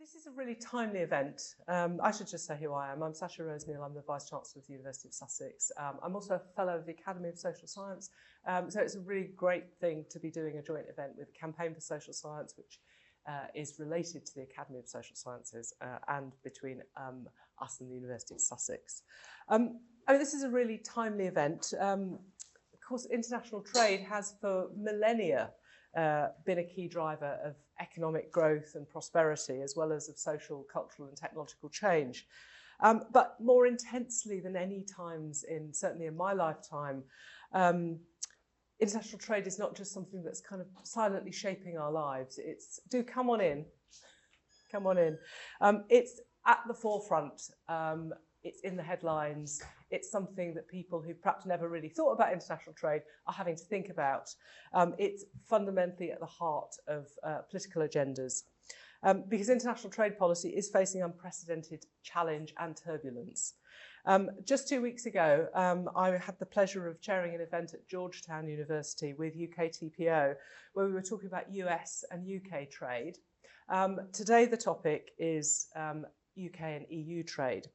This is a really timely event. I should just say who I am. I'm Sasha Roseneil. I'm the Vice-Chancellor of the University of Sussex. I'm also a Fellow of the Academy of Social Science. So it's a really great thing to be doing a joint event with the Campaign for Social Science, which is related to the Academy of Social Sciences and between us and the University of Sussex. This is a really timely event. Of course, international trade has for millennia been a key driver of economic growth and prosperity, as well as of social, cultural and technological change. But more intensely than any times, certainly in my lifetime, international trade is not just something that's kind of silently shaping our lives. Do come on in. Come on in. It's at the forefront. It's in the headlines. It's something that people who perhaps never really thought about international trade are having to think about. It's fundamentally at the heart of political agendas because international trade policy is facing unprecedented challenge and turbulence. Just 2 weeks ago, I had the pleasure of chairing an event at Georgetown University with UK TPO, where we were talking about US and UK trade. Today, the topic is UK and EU trade.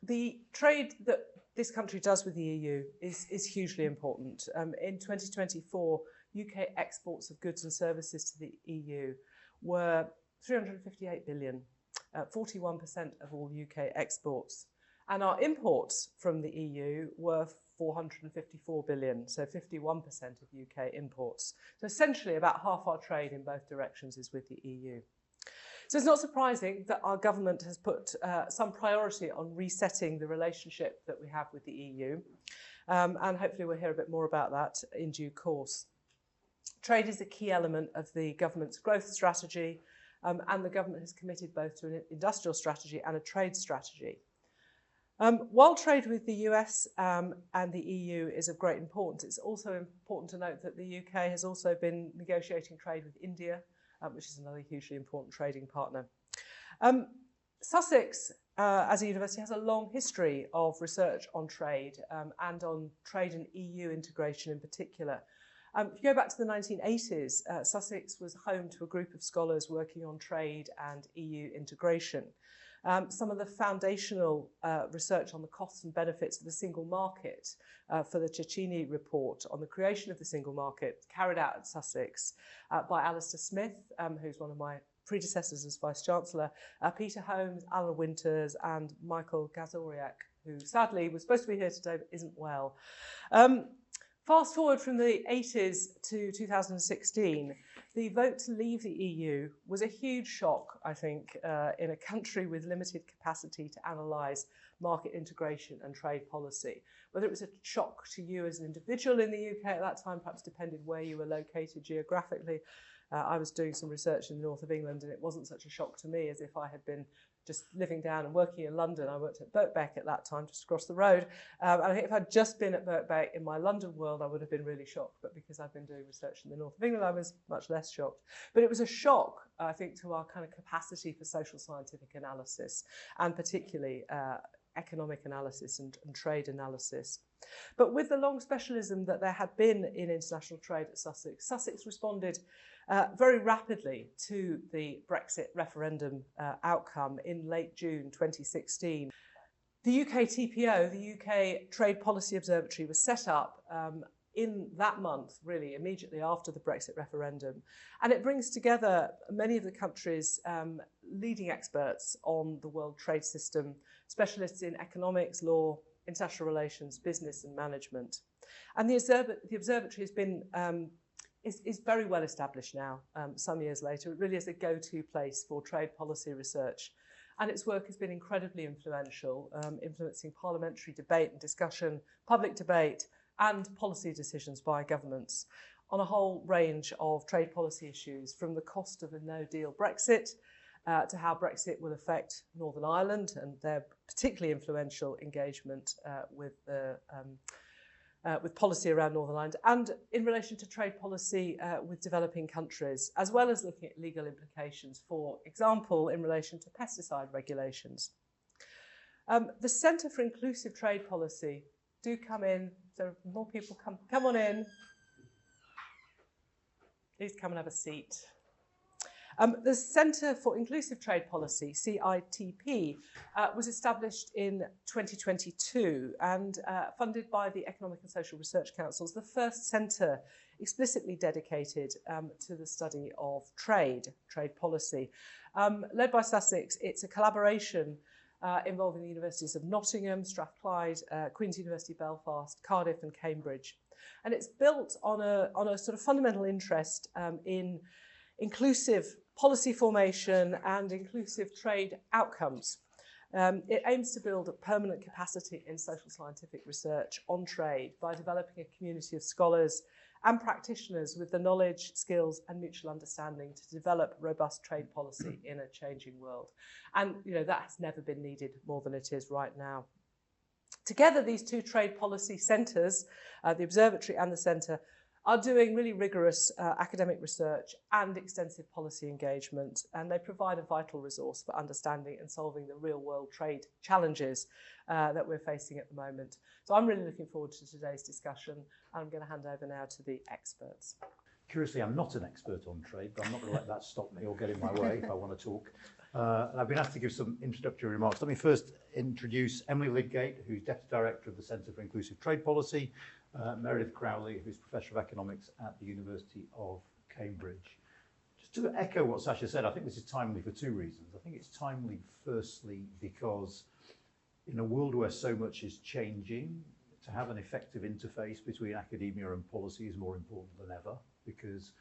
The trade that this country does with the EU is hugely important. In 2024, UK exports of goods and services to the EU were 358 billion, 41% of all UK exports. And our imports from the EU were 454 billion, so 51% of UK imports. So essentially about half our trade in both directions is with the EU. So it's not surprising that our government has put some priority on resetting the relationship that we have with the EU. And hopefully we'll hear a bit more about that in due course. Trade is a key element of the government's growth strategy, and the government has committed both to an industrial strategy and a trade strategy. While trade with the US and the EU is of great importance, it's also important to note that the UK has also been negotiating trade with India, which is another hugely important trading partner. Sussex, as a university, has a long history of research on trade and on trade and EU integration in particular. If you go back to the 1980s, Sussex was home to a group of scholars working on trade and EU integration. Some of the foundational research on the costs and benefits of the single market for the Cecchini report on the creation of the single market carried out at Sussex by Alistair Smith, who's one of my predecessors as Vice-Chancellor, Peter Holmes, Alan Winters and Michael Gazoriak, who sadly was supposed to be here today but isn't well. Fast forward from the 80s to 2016, the vote to leave the EU was a huge shock, I think, in a country with limited capacity to analyse market integration and trade policy. Whether it was a shock to you as an individual in the UK at that time, perhaps depended where you were located geographically. I was doing some research in the north of England and it wasn't such a shock to me as if I had been just living down and working in London. I worked at Birkbeck at that time, just across the road. And I think if I'd just been at Birkbeck in my London world, I would have been really shocked. But because I've been doing research in the north of England, I was much less shocked. But it was a shock, I think, to our kind of capacity for social scientific analysis, and particularly economic analysis and trade analysis. But with the long specialism that there had been in international trade at Sussex, Sussex responded very rapidly to the Brexit referendum outcome in late June 2016. The UK TPO, the UK Trade Policy Observatory, was set up in that month, really, immediately after the Brexit referendum. And it brings together many of the country's leading experts on the world trade system, specialists in economics, law, international relations, business and management. And the observatory has been is very well established now, some years later. It really is a go-to place for trade policy research. And its work has been incredibly influential, influencing parliamentary debate and discussion, public debate, and policy decisions by governments on a whole range of trade policy issues, from the cost of a no-deal Brexit to how Brexit will affect Northern Ireland and their particularly influential engagement with policy around Northern Ireland, and in relation to trade policy with developing countries, as well as looking at legal implications, for example, in relation to pesticide regulations. The Centre for Inclusive Trade Policy, do come in. So more people come on in. Please come and have a seat. The Centre for Inclusive Trade Policy, CITP, was established in 2022 and funded by the Economic and Social Research Councils, the first centre explicitly dedicated to the study of trade policy. Led by Sussex, it's a collaboration involving the universities of Nottingham, Strathclyde, Queen's University Belfast, Cardiff and Cambridge. And it's built on a sort of fundamental interest in inclusive policy formation and inclusive trade outcomes. It aims to build a permanent capacity in social scientific research on trade by developing a community of scholars and practitioners with the knowledge, skills and mutual understanding to develop robust trade policy in a changing world. And that has never been needed more than it is right now. Together, these two trade policy centres, the Observatory and the Centre, are doing really rigorous academic research and extensive policy engagement, and they provide a vital resource for understanding and solving the real-world trade challenges that we're facing at the moment. So I'm really looking forward to today's discussion, and I'm going to hand over now to the experts. Curiously, I'm not an expert on trade, but I'm not going to let that stop me or get in my way if I want to talk. And I've been asked to give some introductory remarks. Let me first introduce Emily Lydgate, who's Deputy Director of the Centre for Inclusive Trade Policy, Meredith Crowley, who's Professor of Economics at the University of Cambridge. Just to echo what Sasha said, I think this is timely for two reasons. I think it's timely, firstly, because in a world where so much is changing, to have an effective interface between academia and policy is more important than ever, because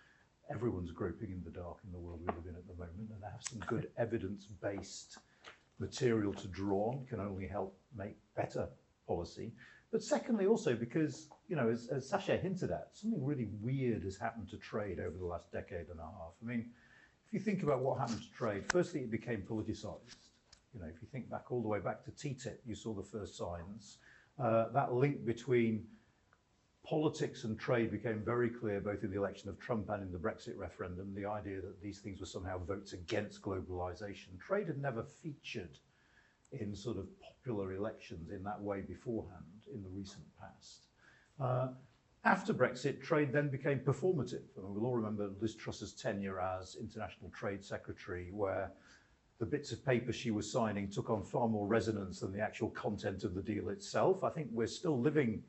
everyone's groping in the dark in the world we live in at the moment, and to have some good evidence-based material to draw on can only help make better policy. But secondly, also because, as Sasha hinted at, something really weird has happened to trade over the last decade and a half. I mean, if you think about what happened to trade, firstly, it became politicized. If you think back all the way back to TTIP, you saw the first signs. That link between politics and trade became very clear both in the election of Trump and in the Brexit referendum, the idea that these things were somehow votes against globalization. Trade had never featured in sort of popular elections in that way beforehand in the recent past. After Brexit, trade then became performative. I mean, we'll all remember Liz Truss's tenure as International Trade Secretary, where the bits of paper she was signing took on far more resonance than the actual content of the deal itself. I think we're still living,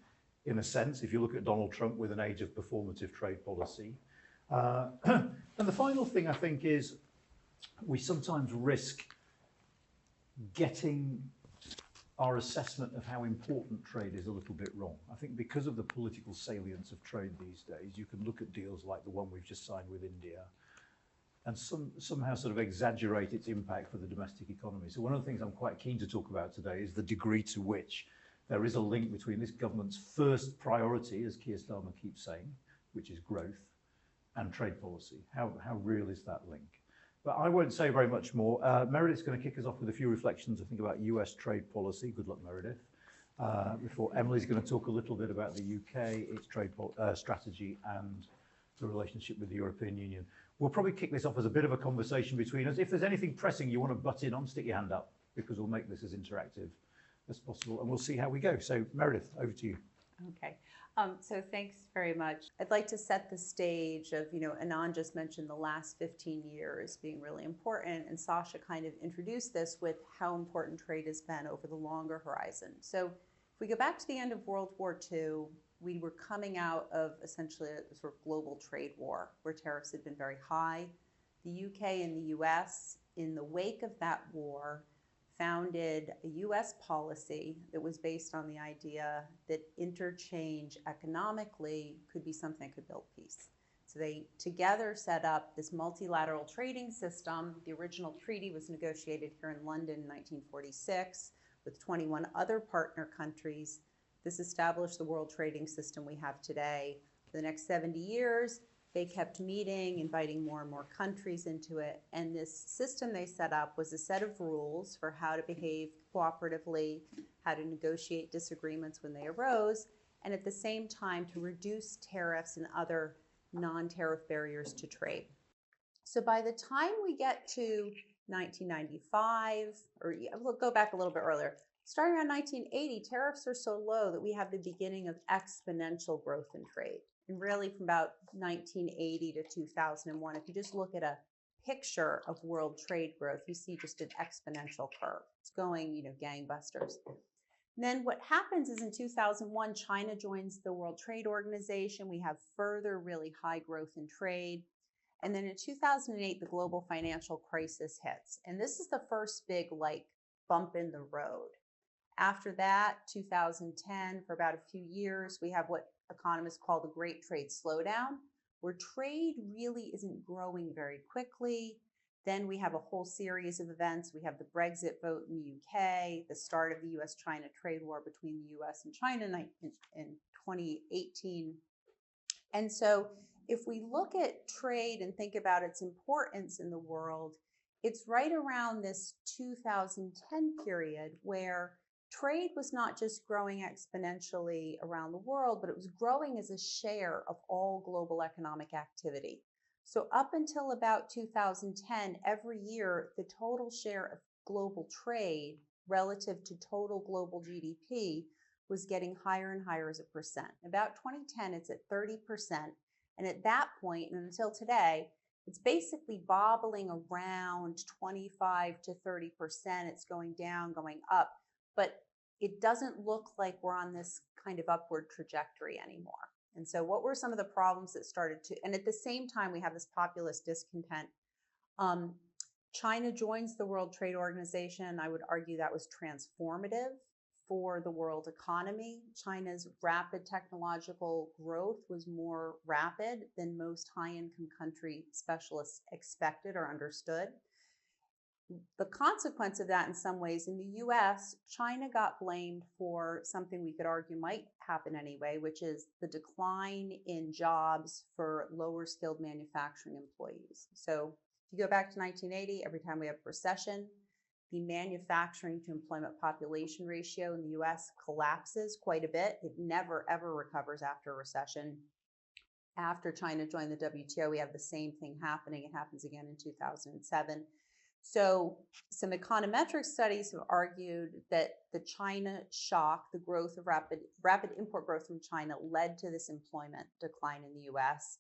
in a sense, if you look at Donald Trump, with an age of performative trade policy. And the final thing, I think, is we sometimes risk getting our assessment of how important trade is a little bit wrong. I think because of the political salience of trade these days, you can look at deals like the one we've just signed with India and somehow sort of exaggerate its impact for the domestic economy. So one of the things I'm quite keen to talk about today is the degree to which there is a link between this government's first priority, as Keir Starmer keeps saying, which is growth, and trade policy. How real is that link? But I won't say very much more. Meredith's going to kick us off with a few reflections, I think, about US trade policy. Good luck, Meredith. Before Emily's going to talk a little bit about the UK, its trade strategy, and the relationship with the European Union. We'll probably kick this off as a bit of a conversation between us. If there's anything pressing you want to butt in on, stick your hand up, because we'll make this as interactive as possible, and we'll see how we go. So, Meredith, over to you. Okay. So thanks very much. I'd like to set the stage of, Anand just mentioned the last 15 years being really important, and Sasha kind of introduced this with how important trade has been over the longer horizon. So if we go back to the end of World War II, we were coming out of essentially a sort of global trade war where tariffs had been very high. The UK and the US, in the wake of that war, founded a US policy that was based on the idea that interchange economically could be something that could build peace. So they together set up this multilateral trading system. The original treaty was negotiated here in London in 1946 with 21 other partner countries. This established the world trading system we have today. For the next 70 years, they kept meeting, inviting more and more countries into it. And this system they set up was a set of rules for how to behave cooperatively, how to negotiate disagreements when they arose, and at the same time to reduce tariffs and other non-tariff barriers to trade. So by the time we get to 1995, or we'll go back a little bit earlier, starting around 1980, tariffs are so low that we have the beginning of exponential growth in trade. And really from about 1980 to 2001, if you just look at a picture of world trade growth, you see just an exponential curve. It's going, gangbusters. And then what happens is in 2001, China joins the World Trade Organization. We have further really high growth in trade. And then in 2008, the global financial crisis hits. And this is the first big bump in the road. After that, 2010, for about a few years, we have what economists call the Great Trade Slowdown, where trade really isn't growing very quickly. Then we have a whole series of events. We have the Brexit vote in the UK, the start of the US-China trade war between the US and China in 2018. And so if we look at trade and think about its importance in the world, it's right around this 2010 period where trade was not just growing exponentially around the world, but it was growing as a share of all global economic activity. So up until about 2010, every year, the total share of global trade relative to total global GDP was getting higher and higher as a percent. About 2010, it's at 30%. And at that point, and until today, it's basically bobbling around 25 to 30%. It's going down, going up, but it doesn't look like we're on this kind of upward trajectory anymore. And so what were some of the problems that started to, and at the same time, we have this populist discontent. China joins the World Trade Organization. I would argue that was transformative for the world economy. China's rapid technological growth was more rapid than most high-income country specialists expected or understood. The consequence of that in some ways, in the US, China got blamed for something we could argue might happen anyway, which is the decline in jobs for lower skilled manufacturing employees. So if you go back to 1980, every time we have a recession, the manufacturing to employment population ratio in the US collapses quite a bit. It never, ever recovers after a recession. After China joined the WTO, we have the same thing happening. It happens again in 2007. So some econometric studies have argued that the China shock, the growth of rapid import growth from China, led to this employment decline in the US.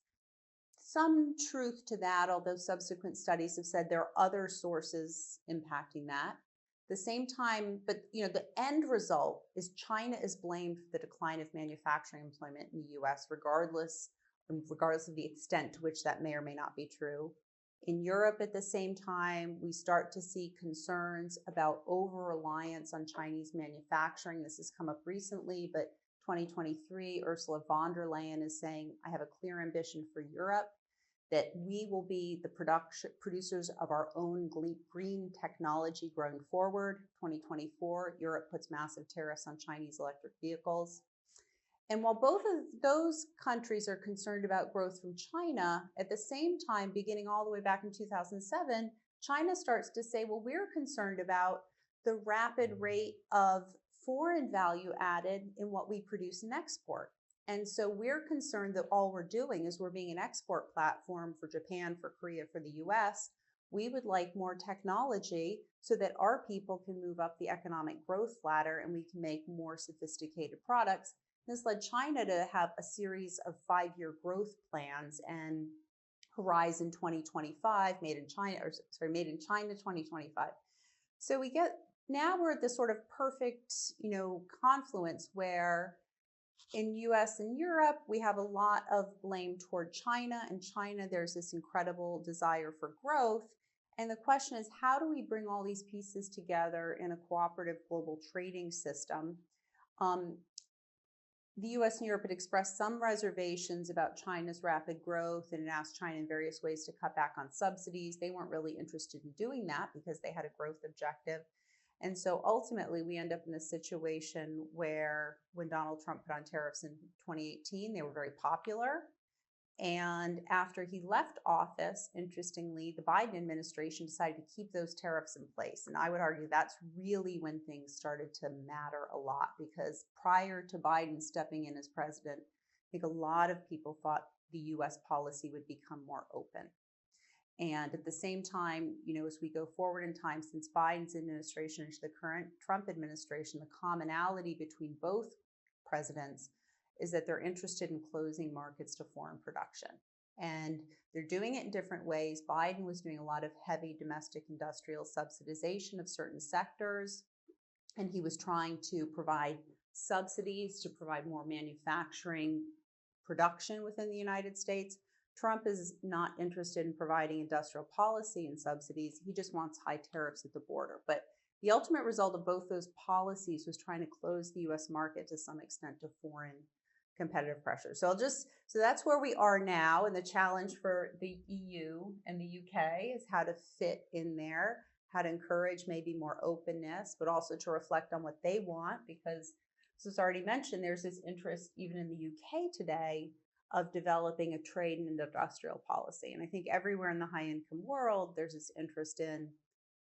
Some truth to that, although subsequent studies have said there are other sources impacting that. At the same time, but the end result is China is blamed for the decline of manufacturing employment in the US, regardless of the extent to which that may or may not be true. In Europe, at the same time, we start to see concerns about over-reliance on Chinese manufacturing. This has come up recently, but 2023, Ursula von der Leyen is saying, I have a clear ambition for Europe that we will be the producers of our own green technology going forward. 2024, Europe puts massive tariffs on Chinese electric vehicles. And while both of those countries are concerned about growth from China, at the same time, beginning all the way back in 2007, China starts to say, well, we're concerned about the rapid rate of foreign value added in what we produce and export. And so we're concerned that all we're doing is we're being an export platform for Japan, for Korea, for the US. We would like more technology so that our people can move up the economic growth ladder and we can make more sophisticated products. This led China to have a series of 5-year growth plans and Horizon 2025, made in China 2025. So now we're at this sort of perfect, confluence where in US and Europe, we have a lot of blame toward China. In China, there's this incredible desire for growth. And the question is, how do we bring all these pieces together in a cooperative global trading system? The US and Europe had expressed some reservations about China's rapid growth and asked China in various ways to cut back on subsidies. They weren't really interested in doing that because they had a growth objective. And so ultimately, we end up in a situation where when Donald Trump put on tariffs in 2018, they were very popular. And after he left office, interestingly, the Biden administration decided to keep those tariffs in place. And I would argue that's really when things started to matter a lot, because prior to Biden stepping in as president, I think a lot of people thought the US policy would become more open. And at the same time, as we go forward in time since Biden's administration into the current Trump administration, the commonality between both presidents is that they're interested in closing markets to foreign production. And they're doing it in different ways. Biden was doing a lot of heavy domestic industrial subsidization of certain sectors, and he was trying to provide subsidies to provide more manufacturing production within the United States. Trump is not interested in providing industrial policy and subsidies. He just wants high tariffs at the border. But the ultimate result of both those policies was trying to close the US market to some extent to foreign competitive pressure. So that's where we are now. And the challenge for the EU and the UK is how to fit in there, how to encourage maybe more openness, but also to reflect on what they want, because as was already mentioned, there's this interest even in the UK today of developing a trade and industrial policy. And I think everywhere in the high income world, there's this interest in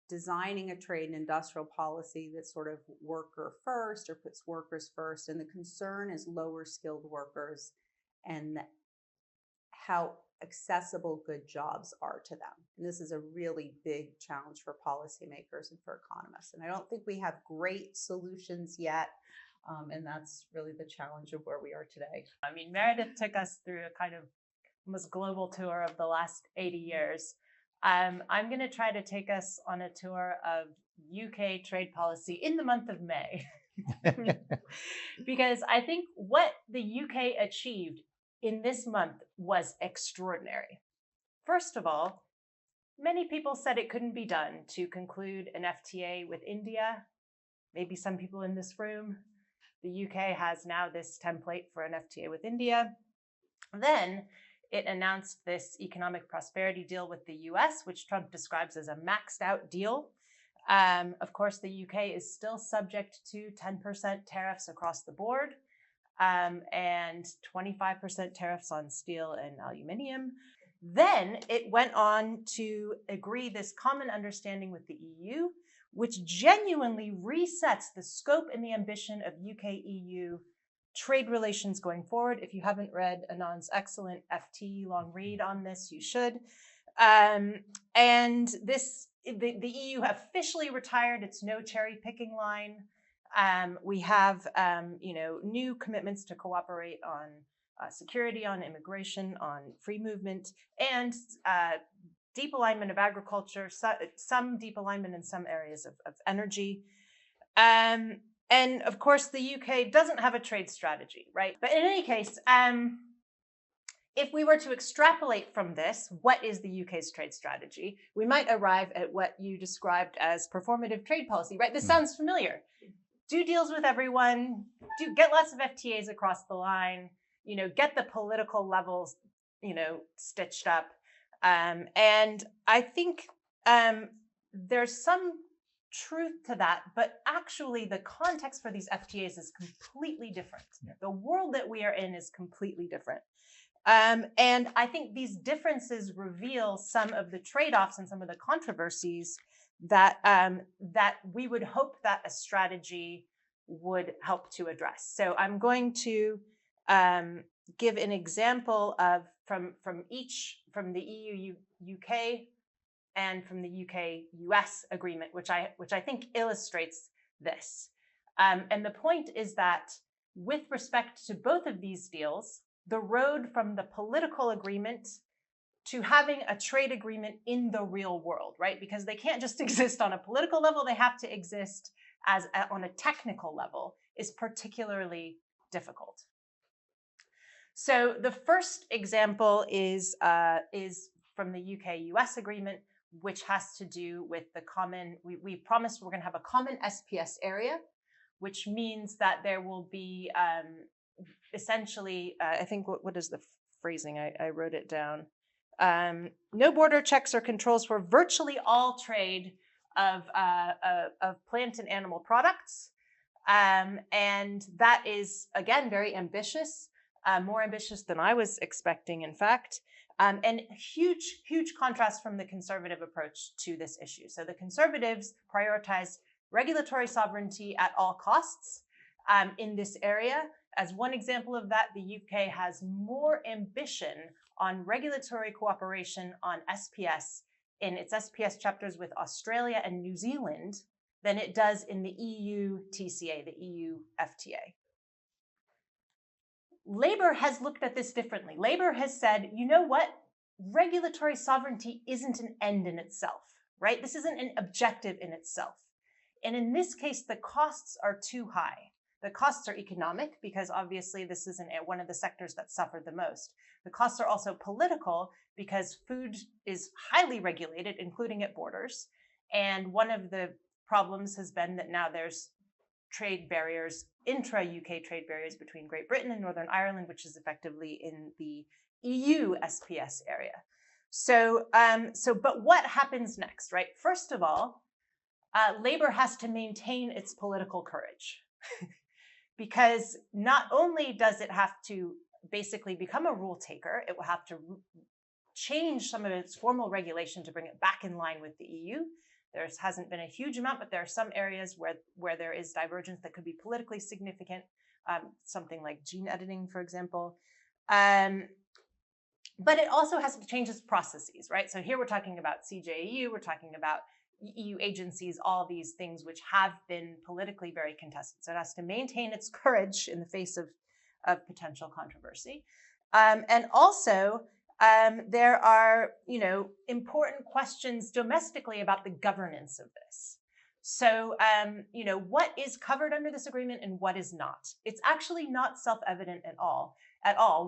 designing a trade and industrial policy that's sort of worker first or puts workers first. And the concern is lower skilled workers and how accessible good jobs are to them. And this is a really big challenge for policymakers and for economists. And I don't think we have great solutions yet. And that's really the challenge of where we are today. I mean, Meredith took us through a kind of almost global tour of the last 80 years. I'm going to try to take us on a tour of UK trade policy in the month of May. Because I think what the UK achieved in this month was extraordinary. First of all, many people said it couldn't be done to conclude an FTA with India. Maybe some people in this room. The UK has now this template for an FTA with India. Then it announced this economic prosperity deal with the US, which Trump describes as a maxed out deal. Of course, the UK is still subject to 10% tariffs across the board and 25% tariffs on steel and aluminium. Then it went on to agree this common understanding with the EU, which genuinely resets the scope and the ambition of UK-EU trade relations going forward. If you haven't read Anand's excellent FT long read on this, you should. And the EU officially retired its no cherry picking line. We have new commitments to cooperate on security, on immigration, on free movement, and deep alignment of agriculture, some deep alignment in some areas of energy. And of course, the UK doesn't have a trade strategy, right? But in any case, if we were to extrapolate from this, what is the UK's trade strategy? We might arrive at what you described as performative trade policy, right? This sounds familiar. Do deals with everyone, get lots of FTAs across the line, get the political levels, stitched up. And I think there's some truth to that, but actually the context for these FTAs is completely different. Yeah. The world that we are in is completely different. And I think these differences reveal some of the trade-offs and some of the controversies that we would hope that a strategy would help to address. So I'm going to give an example of from the EU UK and from the UK US agreement, which I think illustrates this. And the point is that with respect to both of these deals, the road from the political agreement to having a trade agreement in the real world, right? Because they can't just exist on a political level, they have to exist on a technical level, is particularly difficult. So the first example is from the UK-US agreement, which has to do with the common, we promised we're going to have a common SPS area, which means that there will be essentially, I think, what is the phrasing? I wrote it down. No border checks or controls for virtually all trade of plant and animal products. And that is, again, very ambitious, more ambitious than I was expecting, in fact. And huge contrast from the conservative approach to this issue. So the conservatives prioritize regulatory sovereignty at all costs in this area. As one example of that, the UK has more ambition on regulatory cooperation on SPS in its SPS chapters with Australia and New Zealand than it does in the EU TCA, the EU FTA. Labour has looked at this differently. Labour has said, you know what? regulatory sovereignty isn't an end in itself, right? This isn't an objective in itself. And in this case, the costs are too high. The costs are economic because obviously this isn't one of the sectors that suffered the most. The costs are also political because food is highly regulated, including at borders. And one of the problems has been that now there's trade barriers, intra-UK trade barriers between Great Britain and Northern Ireland, which is effectively in the EU SPS area. So, but what happens next, right? First of all, Labour has to maintain its political courage because not only does it have to basically become a rule taker, it will have to change some of its formal regulation to bring it back in line with the EU. There hasn't been a huge amount, but there are some areas where there is divergence that could be politically significant, something like gene editing, for example. But it also has to change its processes, right? So here we're talking about CJEU, we're talking about EU agencies, all these things which have been politically very contested. So it has to maintain its courage in the face of potential controversy. And also, there are, important questions domestically about the governance of this. So, what is covered under this agreement and what is not? It's actually not self-evident at all.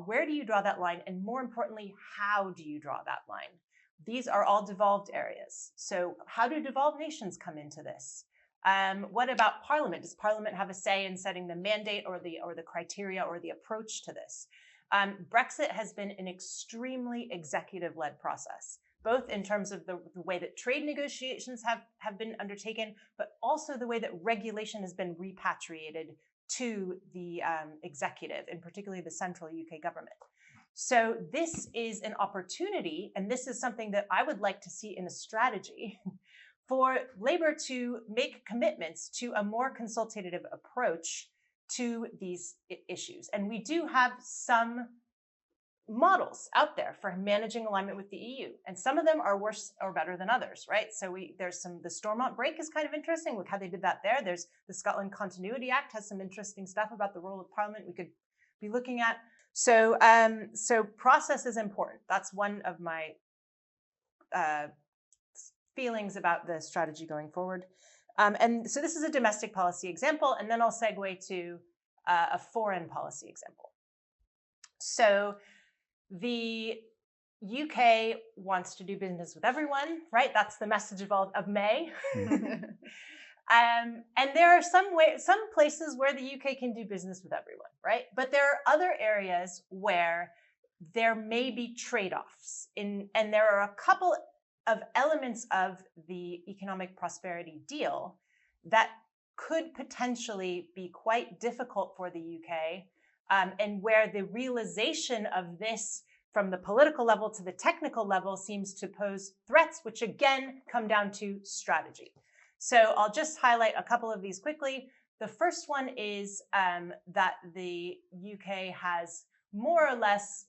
Where do you draw that line? And more importantly, how do you draw that line? These are all devolved areas. So how do devolved nations come into this? What about Parliament? Does Parliament have a say in setting the mandate or the criteria or the approach to this? Brexit has been an extremely executive-led process, both in terms of the way that trade negotiations have been undertaken, but also the way that regulation has been repatriated to the executive, and particularly the central UK government. So this is an opportunity, and this is something that I would like to see in a strategy for Labour to make commitments to a more consultative approach to these issues. And we do have some models out there for managing alignment with the EU, and some of them are worse or better than others, right? So the Stormont break is kind of interesting. Look how they did that there. There's the Scotland Continuity Act has some interesting stuff about the role of Parliament we could be looking at. So process is important. That's one of my feelings about the strategy going forward. And so this is a domestic policy example, and then I'll segue to a foreign policy example. So the UK wants to do business with everyone, right? That's the message of May. And there are some places where the UK can do business with everyone, right? But there are other areas where there may be trade-offs, and there are a couple of elements of the economic prosperity deal that could potentially be quite difficult for the UK, and where the realization of this from the political level to the technical level seems to pose threats, which again come down to strategy. So I'll just highlight a couple of these quickly. The first one is that the UK has more or less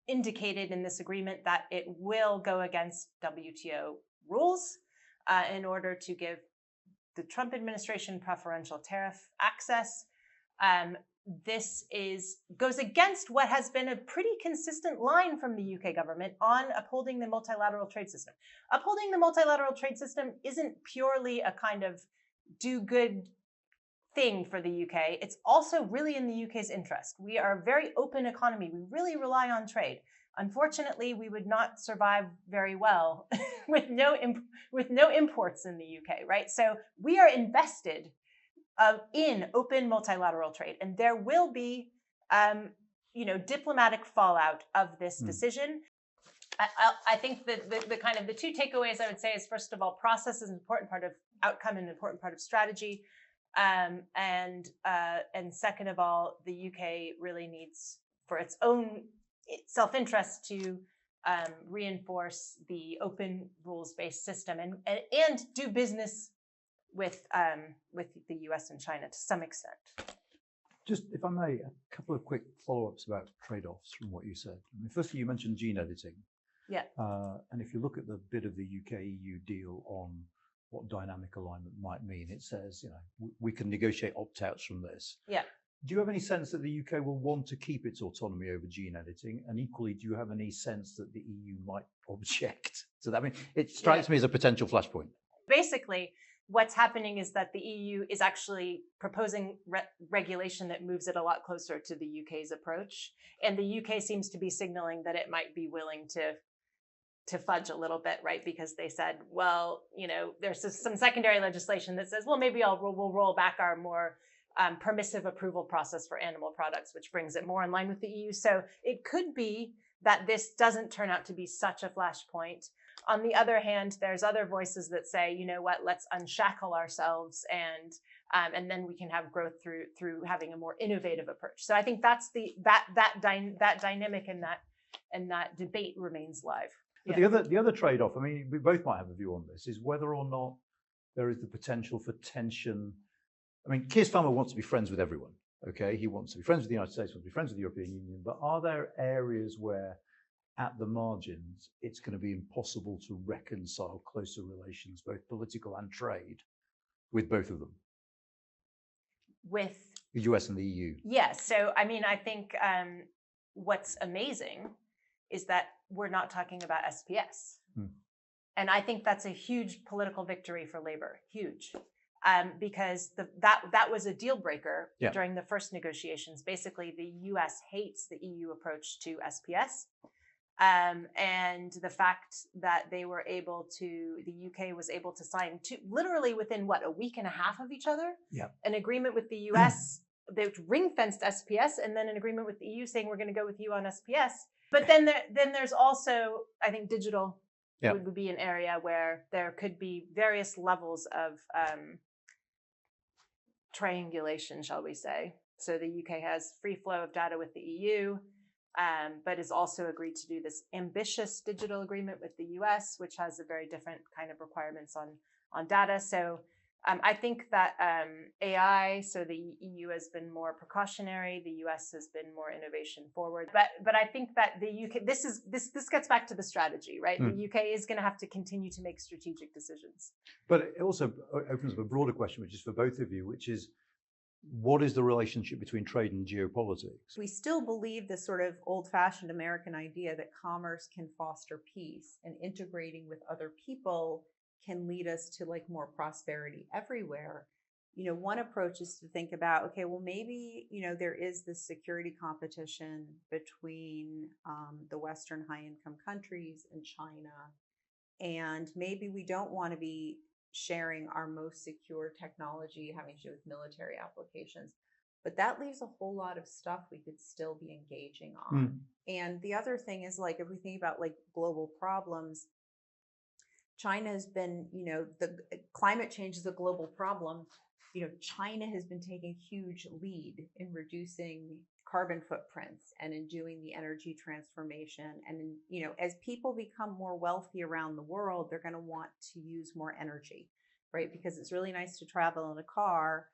indicated in this agreement that it will go against WTO rules in order to give the Trump administration preferential tariff access. This goes against what has been a pretty consistent line from the UK government on upholding the multilateral trade system. Upholding the multilateral trade system isn't purely a kind of do-good thing for the UK. It's also really in the UK's interest. We are a very open economy. We really rely on trade. Unfortunately, we would not survive very well with no imports in the UK, right? So we are invested in open multilateral trade, and there will be, diplomatic fallout of this decision. I think that the kind of the two takeaways I would say is, first of all, process is an important part of outcome and an important part of strategy, and second of all, the UK really needs, for its own self-interest, to reinforce the open rules-based system and do business with the US and China to some extent. Just, if I may, a couple of quick follow-ups about trade-offs from what you said. I mean, firstly, you mentioned gene editing. Yeah. And if you look at the bit of the UK-EU deal on what dynamic alignment might mean, it says, we can negotiate opt-outs from this. Yeah. Do you have any sense that the UK will want to keep its autonomy over gene editing? And equally, do you have any sense that the EU might object to that? I mean, it strikes me as a potential flashpoint. Basically, what's happening is that the EU is actually proposing regulation that moves it a lot closer to the UK's approach. And the UK seems to be signaling that it might be willing to fudge a little bit, right? Because they said, well, you know, there's some secondary legislation that says, well, maybe we'll roll back our more permissive approval process for animal products, which brings it more in line with the EU. So it could be that this doesn't turn out to be such a flashpoint. On the other hand, there's other voices that say, you know what, let's unshackle ourselves and then we can have growth through having a more innovative approach. So I think that's that dynamic and that debate remains live. But yeah. the other trade-off, I mean, we both might have a view on this, is whether or not there is the potential for tension. I mean, Keir Starmer wants to be friends with everyone, okay? He wants to be friends with the United States, wants to be friends with the European Union, but are there areas where, at the margins, it's going to be impossible to reconcile closer relations, both political and trade, with both of them? With the US and the EU? Yes. So, I mean, I think what's amazing is that we're not talking about SPS. And I think that's a huge political victory for Labour, huge. Because that was a deal breaker during the first negotiations. Basically, the US hates the EU approach to SPS. And the fact that they were able to, the UK was able to sign literally within a week and a half of each other, an agreement with the US that ring-fenced SPS, and then an agreement with the EU saying we're going to go with you on SPS. But then there's also, I think, digital would be an area where there could be various levels of triangulation, shall we say. So the UK has free flow of data with the EU, but has also agreed to do this ambitious digital agreement with the US, which has a very different kind of requirements on data. So I think that AI, so the EU has been more precautionary, the US has been more innovation forward. But I think that the UK, this gets back to the strategy, right? The UK is going to have to continue to make strategic decisions. But it also opens up a broader question, which is for both of you, which is, what is the relationship between trade and geopolitics? We still believe this sort of old-fashioned American idea that commerce can foster peace, and integrating with other people can lead us to more prosperity everywhere. You know, one approach is to think about, okay, well, maybe, you know, there is this security competition between the Western high-income countries and China, and maybe we don't want to be sharing our most secure technology having to do with military applications. But that leaves a whole lot of stuff we could still be engaging on. And the other thing is, if we think about global problems, China has been, you know, the climate change is a global problem. You know, China has been taking a huge lead in reducing carbon footprints and in doing the energy transformation. And, you know, as people become more wealthy around the world, they're going to want to use more energy, right? Because it's really nice to travel in a car,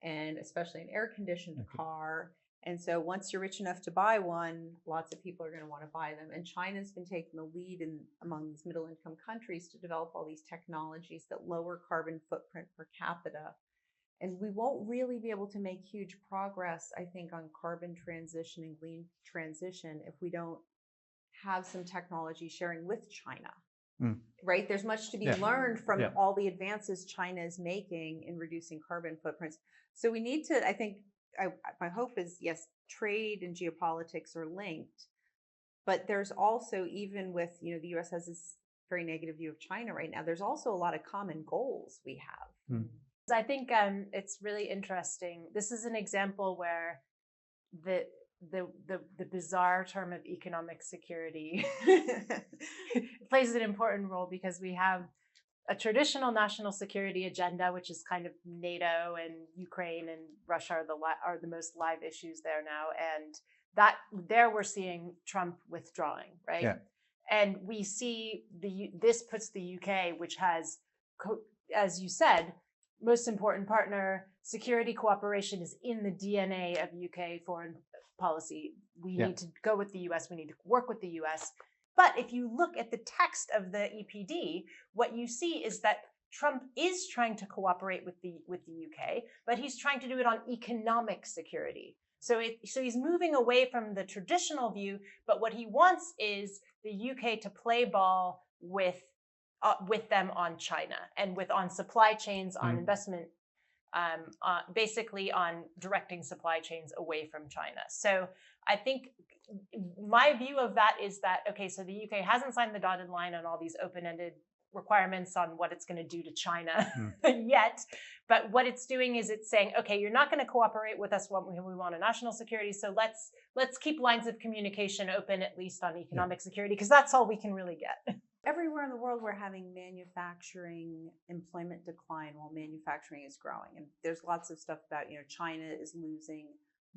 and especially an air-conditioned car. And so once you're rich enough to buy one, lots of people are going to want to buy them. And China's been taking the lead among these middle-income countries to develop all these technologies that lower carbon footprint per capita. And we won't really be able to make huge progress, I think, on carbon transition and green transition if we don't have some technology sharing with China, right? There's much to be learned from all the advances China is making in reducing carbon footprints. So we need to, I think, my hope is, yes, trade and geopolitics are linked, but there's also, even with, you know, the US has this very negative view of China right now, there's also a lot of common goals we have. I think it's really interesting. This is an example where the bizarre term of economic security plays an important role, because we have a traditional national security agenda, which is kind of NATO and Ukraine and Russia are the most live issues there now. And there we're seeing Trump withdrawing, right? Yeah. And we see this puts the UK, which has, as you said, most important partner, security cooperation is in the DNA of UK foreign policy. We need to go with the US, we need to work with the US. But if you look at the text of the EPD, what you see is that Trump is trying to cooperate with the UK, but he's trying to do it on economic security. So he's moving away from the traditional view, but what he wants is the UK to play ball with them on China and on supply chains, on investment, basically on directing supply chains away from China. So I think my view of that is that, okay, so the UK hasn't signed the dotted line on all these open-ended requirements on what it's going to do to China yet. But what it's doing is it's saying, okay, you're not going to cooperate with us when we want a national security. So let's keep lines of communication open, at least on economic security, because that's all we can really get. Everywhere in the world, we're having manufacturing employment decline while manufacturing is growing. And there's lots of stuff about, China is losing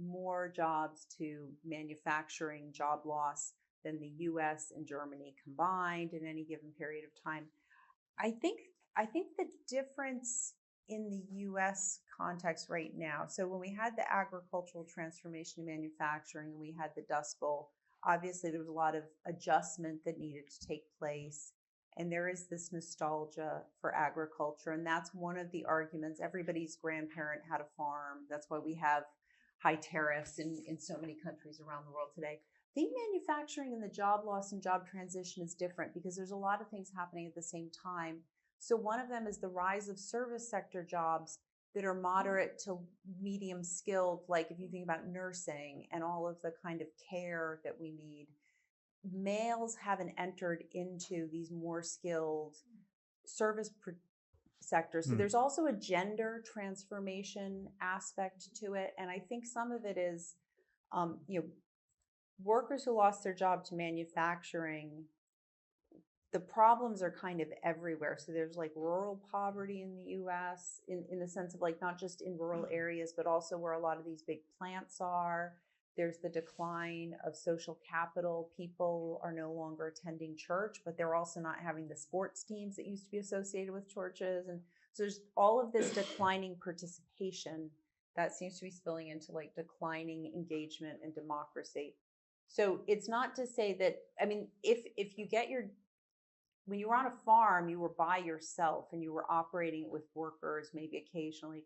more jobs to manufacturing job loss than the US and Germany combined in any given period of time. I think the difference in the US context right now, so when we had the agricultural transformation of manufacturing and we had the Dust Bowl, obviously there was a lot of adjustment that needed to take place. And there is this nostalgia for agriculture. And that's one of the arguments. Everybody's grandparent had a farm. That's why we have high tariffs in so many countries around the world today. I think manufacturing and the job loss and job transition is different because there's a lot of things happening at the same time. So one of them is the rise of service sector jobs that are moderate to medium skilled, like if you think about nursing and all of the kind of care that we need. Males haven't entered into these more skilled service sectors. So there's also a gender transformation aspect to it. And I think some of it is, workers who lost their job to manufacturing, the problems are kind of everywhere. So there's like rural poverty in the US in the sense of like not just in rural areas, but also where a lot of these big plants are. There's the decline of social capital. People are no longer attending church, but they're also not having the sports teams that used to be associated with churches. And so there's all of this declining participation that seems to be spilling into like declining engagement and democracy. So it's not to say that, if you get when you were on a farm, you were by yourself and you were operating it with workers, maybe occasionally,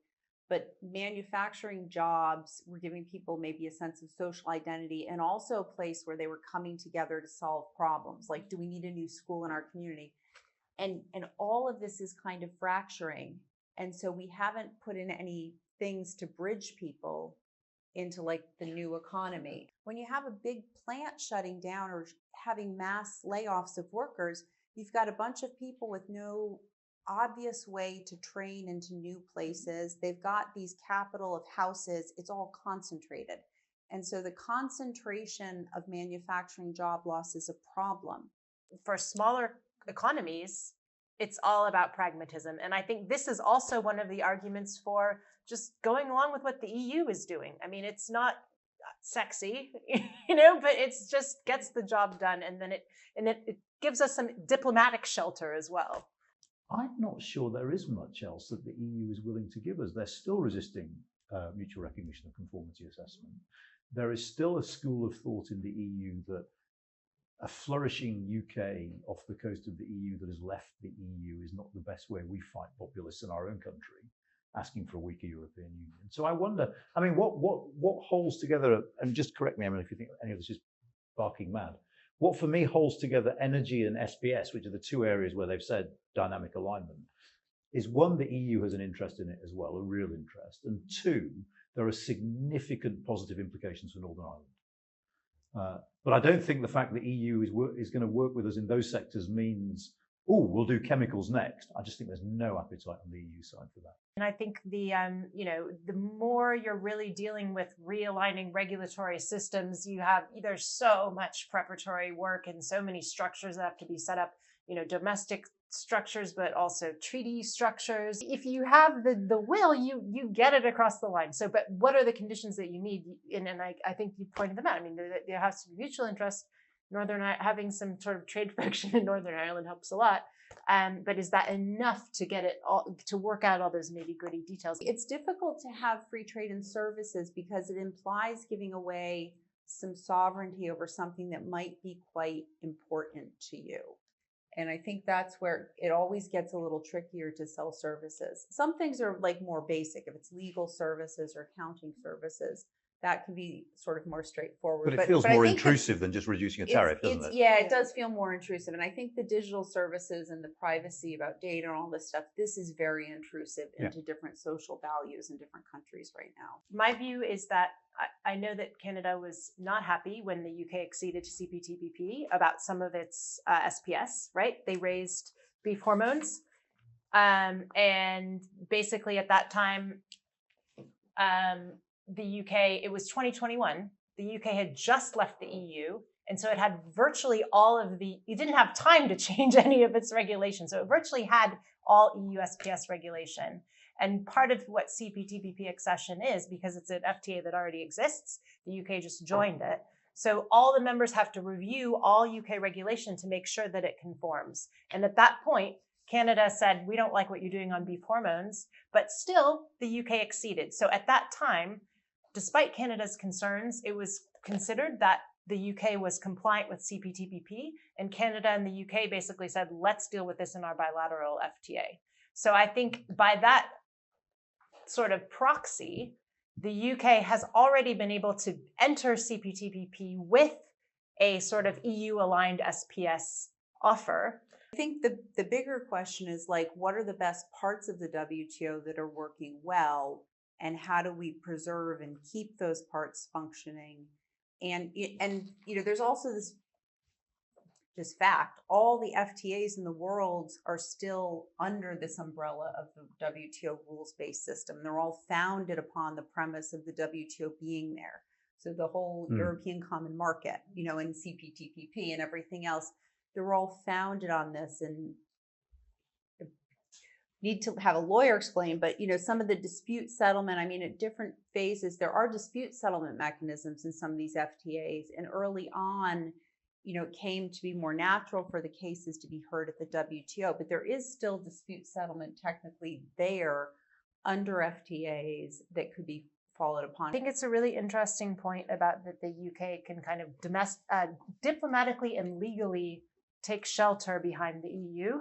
but manufacturing jobs were giving people maybe a sense of social identity and also a place where they were coming together to solve problems. Like, do we need a new school in our community? And all of this is kind of fracturing. And so we haven't put in any things to bridge people into like the new economy. When you have a big plant shutting down or having mass layoffs of workers, you've got a bunch of people with no obvious way to train into new places. They've got these capital of houses. It's all concentrated. And so the concentration of manufacturing job loss is a problem. For smaller economies, it's all about pragmatism. And I think this is also one of the arguments for just going along with what the EU is doing. I mean, it's not sexy, but it's just gets the job done. And then it gives us some diplomatic shelter as well. I'm not sure there is much else that the EU is willing to give us. They're still resisting mutual recognition of conformity assessment. There is still a school of thought in the EU that a flourishing UK off the coast of the EU that has left the EU is not the best way we fight populists in our own country, asking for a weaker European Union. So I wonder, what holds together, and just correct me, Emily, if you think any of this is barking mad, what for me holds together energy and SPS, which are the two areas where they've said dynamic alignment, is one, the EU has an interest in it as well, a real interest, and two, there are significant positive implications for Northern Ireland. But I don't think the fact that the EU is going to work with us in those sectors means, we'll do chemicals next. I just think there's no appetite on the EU side for that. And I think the more you're really dealing with realigning regulatory systems, there's so much preparatory work and so many structures that have to be set up, domestic structures, but also treaty structures. If you have the will, you get it across the line. So, but what are the conditions that you need? And I think you pointed them out. I mean, there has to be mutual interest. Having some sort of trade friction in Northern Ireland helps a lot. But is that enough to get it all to work out all those nitty-gritty details? It's difficult to have free trade in services because it implies giving away some sovereignty over something that might be quite important to you. And I think that's where it always gets a little trickier to sell services. Some things are like more basic. If it's legal services or accounting services, that can be sort of more straightforward. But it feels more intrusive than just reducing a tariff, doesn't it? Yeah, it does feel more intrusive. And I think the digital services and the privacy about data and all this stuff, this is very intrusive into different social values in different countries right now. My view is that I know that Canada was not happy when the UK acceded to CPTPP about some of its SPS, right? They raised beef hormones. And basically at that time, the UK, it was 2021, the UK had just left the EU. And so it had virtually all of it didn't have time to change any of its regulations. So it virtually had all EU SPS regulation. And part of what CPTPP accession is, because it's an FTA that already exists, the UK just joined it. So all the members have to review all UK regulation to make sure that it conforms. And at that point, Canada said, we don't like what you're doing on beef hormones, but still the UK acceded. So at that time, despite Canada's concerns, it was considered that the UK was compliant with CPTPP, and Canada and the UK basically said, let's deal with this in our bilateral FTA. So I think by that sort of proxy, the UK has already been able to enter CPTPP with a sort of EU-aligned SPS offer. I think the bigger question is like, what are the best parts of the WTO that are working well, and how do we preserve and keep those parts functioning? And you know, there's also this fact, all the FTAs in the world are still under this umbrella of the WTO rules-based system. They're all founded upon the premise of the WTO being there. So the whole European Common Market, you know, and CPTPP and everything else, they're all founded on this. And need to have a lawyer explain, but you know, some of the dispute settlement, I mean, at different phases, there are dispute settlement mechanisms in some of these FTAs. And early on, you know, it came to be more natural for the cases to be heard at the WTO, but there is still dispute settlement technically there under FTAs that could be followed upon. I think it's a really interesting point about that the UK can kind of diplomatically and legally take shelter behind the EU.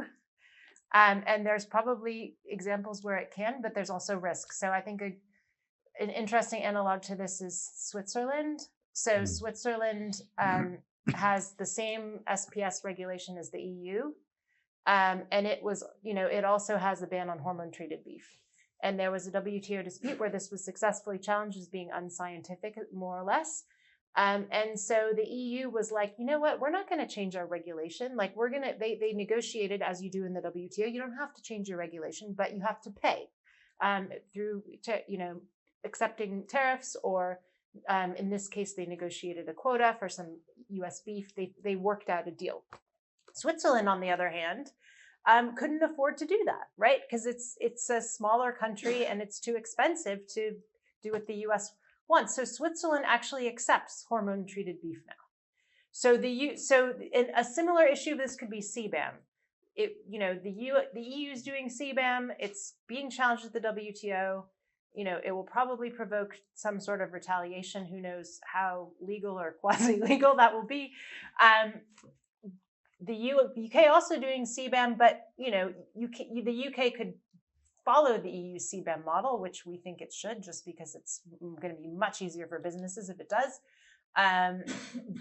And there's probably examples where it can, but there's also risks. So I think an interesting analog to this is Switzerland. So Switzerland has the same SPS regulation as the EU. And it was, you know, it also has a ban on hormone-treated beef. And there was a WTO dispute where this was successfully challenged as being unscientific, more or less. And so the EU was like, you know what, we're not going to change our regulation. Like they negotiated, as you do in the WTO, you don't have to change your regulation, but you have to pay through, you know, accepting tariffs, or in this case, they negotiated a quota for some US beef. They worked out a deal. Switzerland, on the other hand, couldn't afford to do that, right? Because it's a smaller country and it's too expensive to do what the US wants. So Switzerland actually accepts hormone-treated beef now. So in a similar issue, this could be CBAM. You know, the EU is doing CBAM. It's being challenged at the WTO. You know, it will probably provoke some sort of retaliation. Who knows how legal or quasi-legal that will be. The UK also doing CBAM, but you know, the UK could follow the EU CBAM model, which we think it should, just because it's going to be much easier for businesses if it does.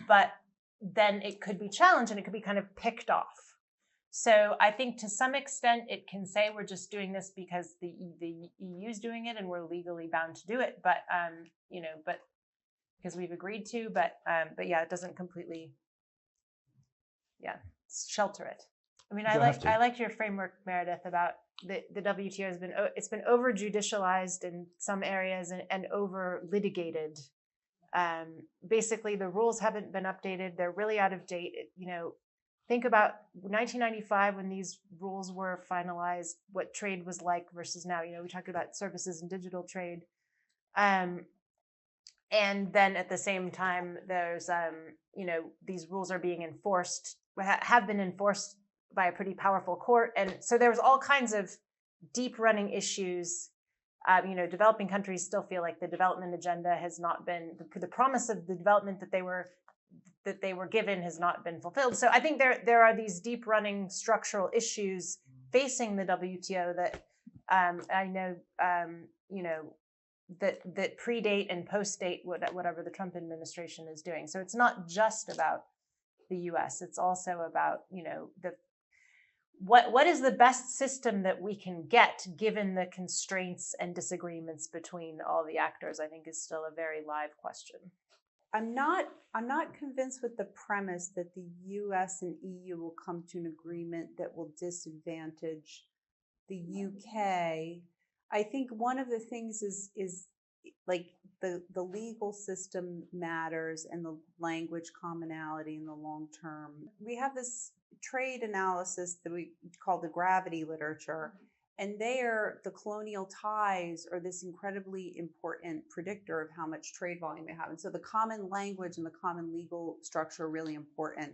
But then it could be challenged and it could be kind of picked off. So I think to some extent it can say we're just doing this because the EU is doing it and we're legally bound to do it. But you know, but because we've agreed to. But yeah, it doesn't completely, shelter it. I mean, I like your framework, Meredith, about the WTO has been over judicialized in some areas and over litigated. Basically, the rules haven't been updated; they're really out of date. You know, think about 1995 when these rules were finalized, what trade was like versus now. You know, we talked about services and digital trade, and then at the same time, there's you know, these rules are being enforced, have been enforced by a pretty powerful court. And so there was all kinds of deep running issues. You know, developing countries still feel like the development agenda has not been, the promise of the development that they were that they were given has not been fulfilled. So I think there are these deep running structural issues facing the WTO that I know that predate and postdate whatever the Trump administration is doing. So it's not just about the U.S. It's also about what is the best system that we can get given the constraints and disagreements between all the actors. I think is still a very live question. I'm not convinced with the premise that the US and EU will come to an agreement that will disadvantage the UK. I think one of the things is like the legal system matters and the language commonality in the long term. We have this trade analysis that we call the gravity literature. And there, the colonial ties are this incredibly important predictor of how much trade volume they have. And so the common language and the common legal structure are really important.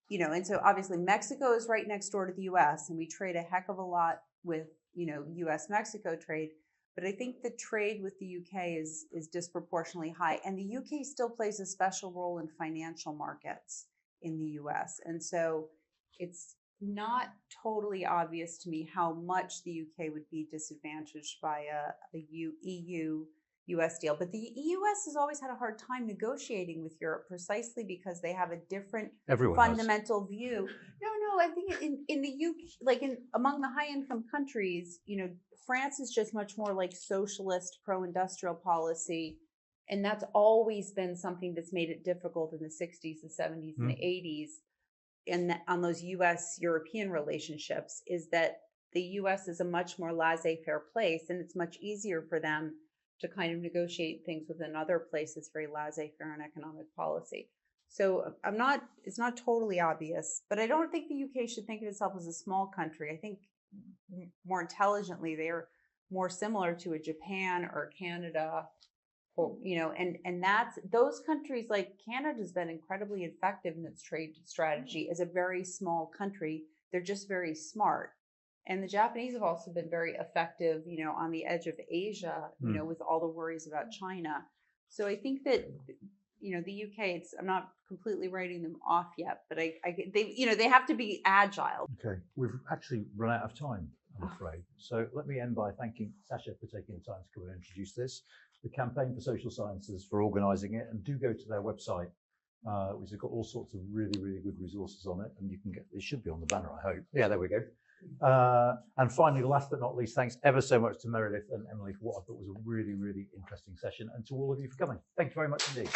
And so obviously Mexico is right next door to the US, and we trade a heck of a lot with, US-Mexico trade. But I think the trade with the UK is disproportionately high. And the UK still plays a special role in financial markets in the US. And so it's not totally obvious to me how much the UK would be disadvantaged by a EU-US deal. But the US has always had a hard time negotiating with Europe precisely because they have a different fundamental view. No, I think in the UK, like among the high-income countries, France is just much more like socialist pro-industrial policy. And that's always been something that's made it difficult in the 60s, the 70s, and the 80s. On those US-European relationships, is that the US is a much more laissez-faire place, and it's much easier for them to kind of negotiate things with another place that's very laissez-faire in economic policy. So it's not totally obvious, but I don't think the UK should think of itself as a small country. I think more intelligently, they're more similar to a Japan or Canada. And that's those countries, like Canada's been incredibly effective in its trade strategy as a very small country. They're just very smart. And the Japanese have also been very effective, on the edge of Asia, with all the worries about China. So I think that, the UK, I'm not completely writing them off yet, but they have to be agile. Okay, we've actually run out of time, I'm afraid. So let me end by thanking Sasha for taking the time to come and introduce this. The Campaign for Social Sciences for organising it, and do go to their website, which has got all sorts of really, really good resources on it, and you can it should be on the banner, I hope. Yeah, there we go. And finally, last but not least, thanks ever so much to Meredith and Emily for what I thought was a really, really interesting session, and to all of you for coming. Thank you very much indeed.